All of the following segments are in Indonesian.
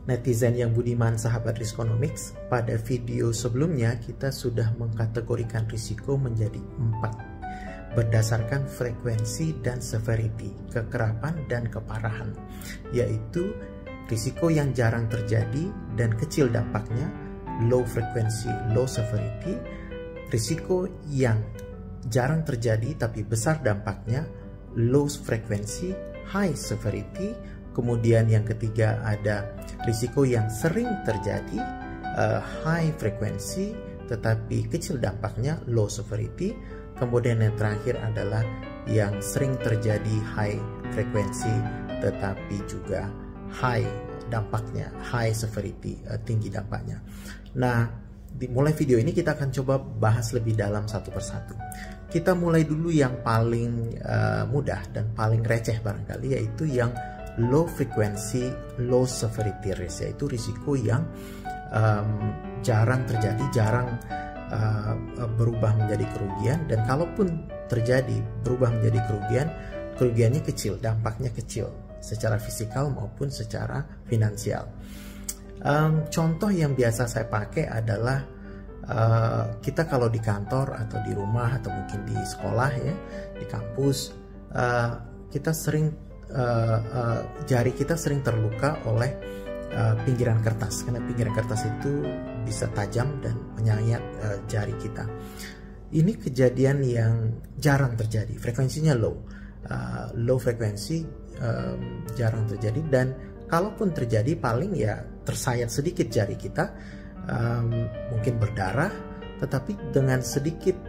netizen yang budiman sahabat Riskonomics, pada video sebelumnya kita sudah mengkategorikan risiko menjadi 4 berdasarkan frekuensi dan severity, kekerapan dan keparahan, yaitu risiko yang jarang terjadi dan kecil dampaknya, low frequency, low severity, risiko yang jarang terjadi tapi besar dampaknya, low frequency, high severity. Kemudian yang ketiga ada risiko yang sering terjadi, high frequency tetapi kecil dampaknya, low severity. Kemudian yang terakhir adalah yang sering terjadi, high frequency tetapi juga high dampaknya, high severity, tinggi dampaknya. Nah, mulai video ini kita akan coba bahas lebih dalam satu persatu. Kita mulai dulu yang paling mudah dan paling receh barangkali, yaitu yang low frequency, low severity risk, yaitu risiko yang jarang terjadi, jarang berubah menjadi kerugian, dan kalaupun terjadi berubah menjadi kerugian, kerugiannya kecil, dampaknya kecil secara fisikal maupun secara finansial. Contoh yang biasa saya pakai adalah kita kalau di kantor atau di rumah atau mungkin di sekolah ya, di kampus, kita sering jari kita sering terluka oleh pinggiran kertas, karena pinggiran kertas itu bisa tajam dan menyayat jari kita. Ini kejadian yang jarang terjadi, frekuensinya low frekuensi, jarang terjadi, dan kalaupun terjadi paling ya tersayat sedikit jari kita, mungkin berdarah, tetapi dengan sedikit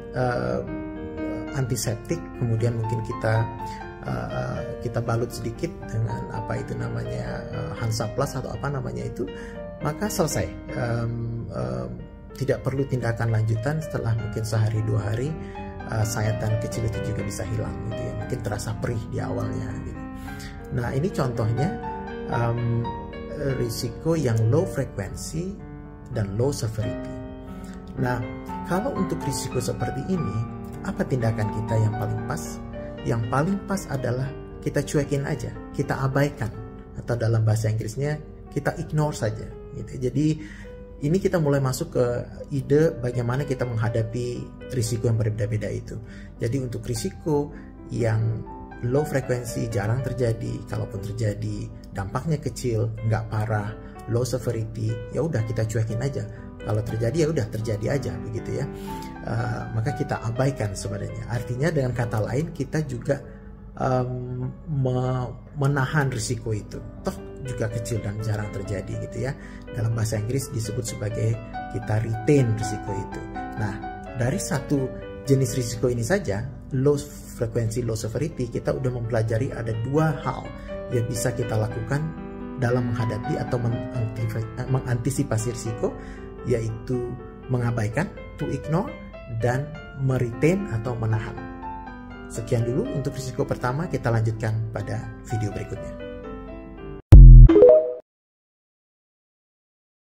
antiseptik, kemudian mungkin kita balut sedikit dengan apa itu namanya Hansaplast atau apa namanya itu, maka selesai. Tidak perlu tindakan lanjutan, setelah mungkin sehari 2 hari sayatan kecil itu juga bisa hilang gitu ya, mungkin terasa perih di awalnya gitu. Nah, ini contohnya risiko yang low frekuensi dan low severity. Nah, kalau untuk risiko seperti ini, apa tindakan kita yang paling pas? Yang paling pas adalah kita cuekin aja, kita abaikan, atau dalam bahasa Inggrisnya kita ignore saja gitu. Jadi ini kita mulai masuk ke ide bagaimana kita menghadapi risiko yang berbeda-beda itu. Jadi untuk risiko yang low frekuensi, jarang terjadi, kalaupun terjadi dampaknya kecil, nggak parah, low severity, ya udah kita cuekin aja. Kalau terjadi ya udah terjadi aja begitu ya. Maka kita abaikan sebenarnya. Artinya dengan kata lain kita juga menahan risiko itu. Toh juga kecil dan jarang terjadi gitu ya. Dalam bahasa Inggris disebut sebagai kita retain risiko itu. Nah, dari satu jenis risiko ini saja, low frequency, low severity, kita udah mempelajari ada 2 hal yang bisa kita lakukan dalam menghadapi atau mengantisipasi risiko, yaitu mengabaikan, to ignore, dan meretain atau menahan. Sekian dulu untuk risiko pertama, kita lanjutkan pada video berikutnya.